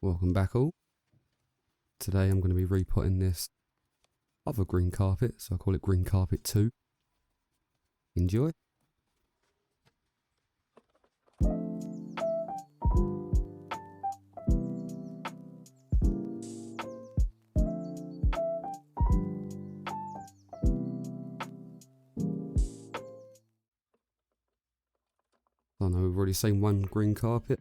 Welcome back all. Today I'm going to be repotting this other green carpet, so I call it Green Carpet 2. Enjoy. I know we've already seen one green carpet.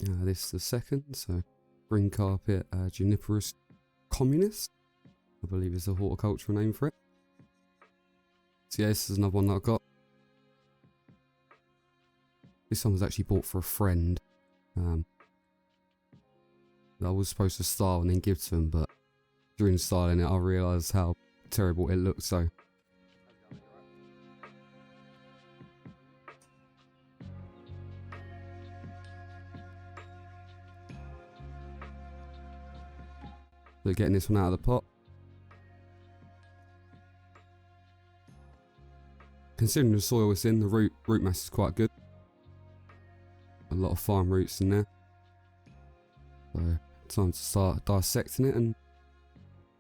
This is the second, so Green Carpet Juniperus Communis, I believe is the horticultural name for it. So yeah, this is another one that I got. This one was actually bought for a friend. That I was supposed to style and then give to him, but during styling it I realised how terrible it looked, so getting this one out of the pot. Considering the soil it's in, the root mass is quite good. A lot of fine roots in there. So time to start dissecting it and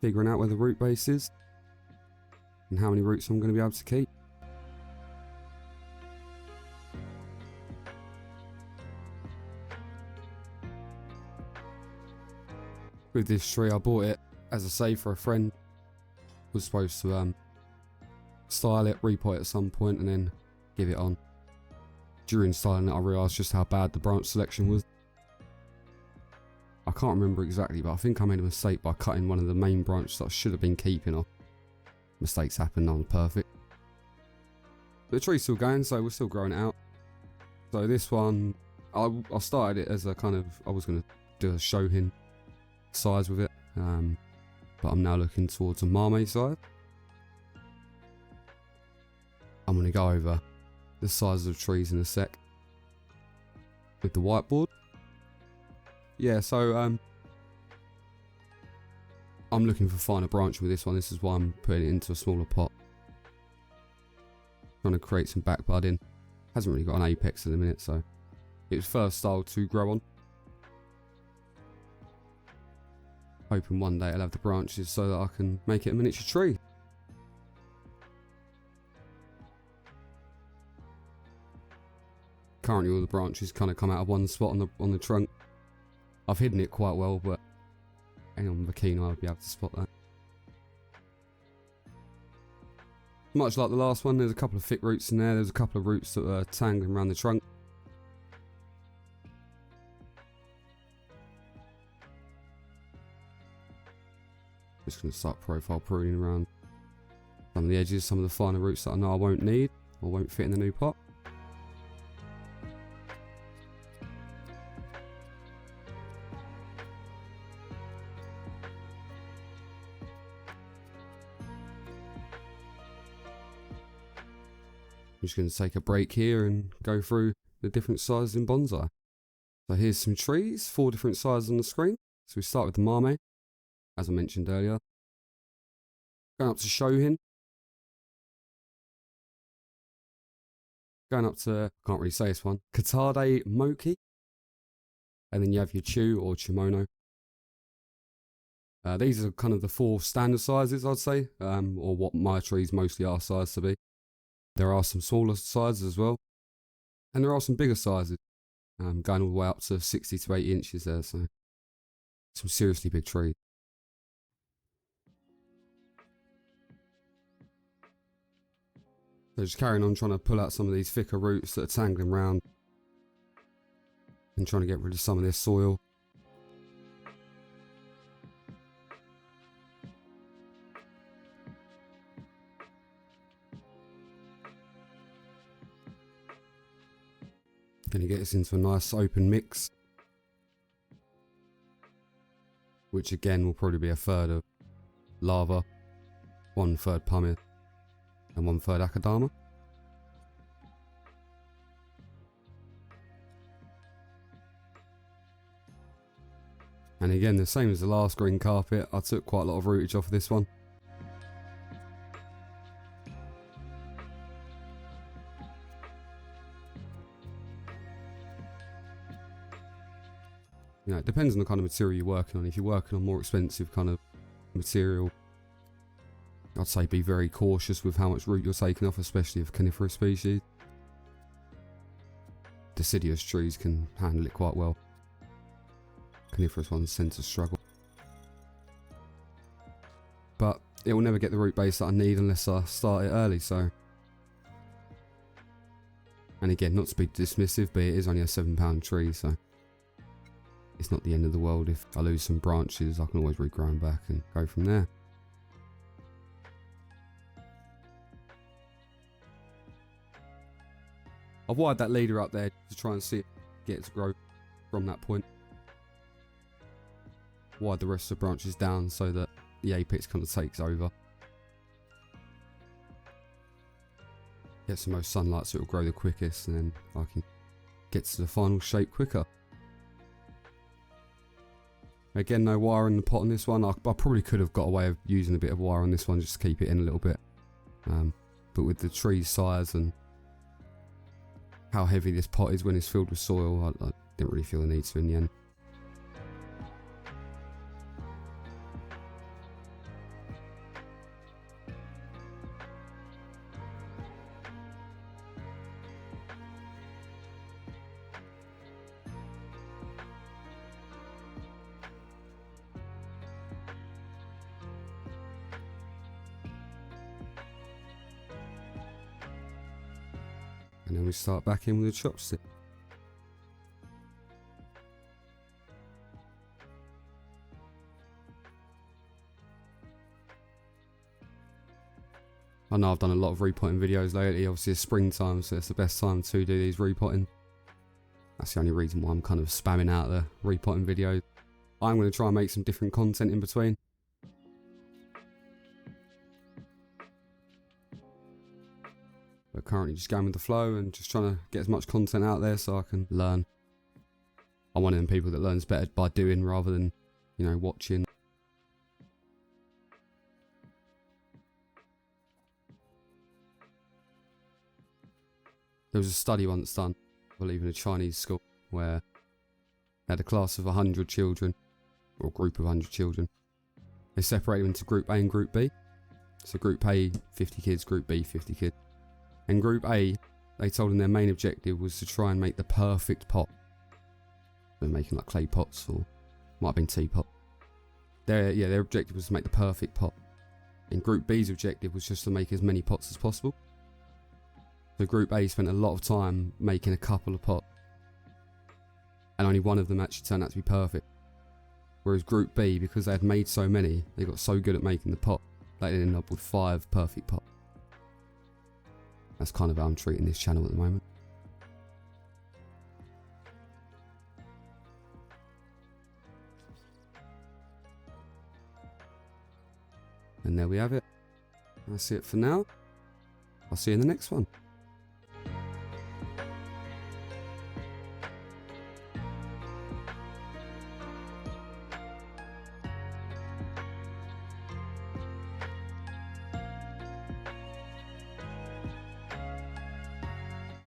figuring out where the root base is and how many roots I'm going to be able to keep. With this tree, I bought it, as I say, for a friend. Was supposed to style it, repot it at some point, and then give it on. During styling it, I realised just how bad the branch selection was. I can't remember exactly, but I think I made a mistake by cutting one of the main branches that I should have been keeping off. Mistakes happen, none perfect. But the tree's still going, so we're still growing it out. So this one, I started it as a kind of, I was going to do a shohin size with it, but I'm now looking towards a marmite size. I'm going to go over the sizes of trees in a sec with the whiteboard. Yeah, so I'm looking for finer branching with this one. This is why I'm putting it into a smaller pot. Trying to create some back budding. Hasn't really got an apex at the minute, so it was first styled to grow on. Hoping one day I'll have the branches so that I can make it a miniature tree. Currently all the branches kind of come out of one spot on the trunk. I've hidden it quite well, but anyone with a keen eye would be able to spot that. Much like the last one, there's a couple of thick roots in there. There's a couple of roots that are tangling around the trunk. Just going to start profile pruning around some of the edges, some of the finer roots that I know I won't need or won't fit in the new pot. I'm just going to take a break here and go through the different sizes in bonsai. So here's some trees, 4 different sizes on the screen. So we start with the marmite, as I mentioned earlier. Going up to shohin. Going up to, I can't really say this one, Katade Moki. And then you have your Chu or Chimono. These are kind of the 4 standard sizes, I'd say, or what my trees mostly are sized to be. There are some smaller sizes as well, and there are some bigger sizes, going all the way up to 60 to 80 inches there, so some seriously big trees. So just carrying on trying to pull out some of these thicker roots that are tangling around and trying to get rid of some of this soil. Going to get this into a nice open mix, which again will probably be a third of lava, 1/3 pumice, and 1/3 akadama. And again, the same as the last green carpet, I took quite a lot of rootage off of this one. You know, it depends on the kind of material you're working on. If you're working on more expensive kind of material, I'd say be very cautious with how much root you're taking off, especially of coniferous species. Deciduous trees can handle it quite well. Coniferous ones tend to struggle. But it will never get the root base that I need unless I start it early, so. And again, not to be dismissive, but it is only a £7 tree, so it's not the end of the world. If I lose some branches, I can always regrow them back and go from there. I've wired that leader up there to try and see it get it to grow from that point. Wired the rest of the branches down so that the apex kind of takes over. Gets the most sunlight so it'll grow the quickest, and then I can get to the final shape quicker. Again, no wire in the pot on this one. I probably could have got away with using a bit of wire on this one just to keep it in a little bit. But with the tree's size and how heavy this pot is when it's filled with soil, I didn't really feel the need to in the end. And then we start back in with a chopstick. I know I've done a lot of repotting videos lately. Obviously it's springtime, so it's the best time to do these repotting. That's the only reason why I'm kind of spamming out the repotting videos. I'm going to try and make some different content in between. But currently just going with the flow and just trying to get as much content out there so I can learn. I'm one of them people that learns better by doing rather than, you know, watching. There was a study once done, I believe in a Chinese school, where they had a class of 100 children, or a group of 100 children. They separated them into Group A and Group B. So Group A, 50 kids, Group B, 50 kids. In Group A, they told them their main objective was to try and make the perfect pot. They're making like clay pots, or might have been teapot. Their objective was to make the perfect pot. And Group B's objective was just to make as many pots as possible. So Group A spent a lot of time making a couple of pots, and only one of them actually turned out to be perfect. Whereas Group B, because they had made so many, they got so good at making the pot, they ended up with 5 perfect pots. That's kind of how I'm treating this channel at the moment. And there we have it. That's it for now. I'll see you in the next one.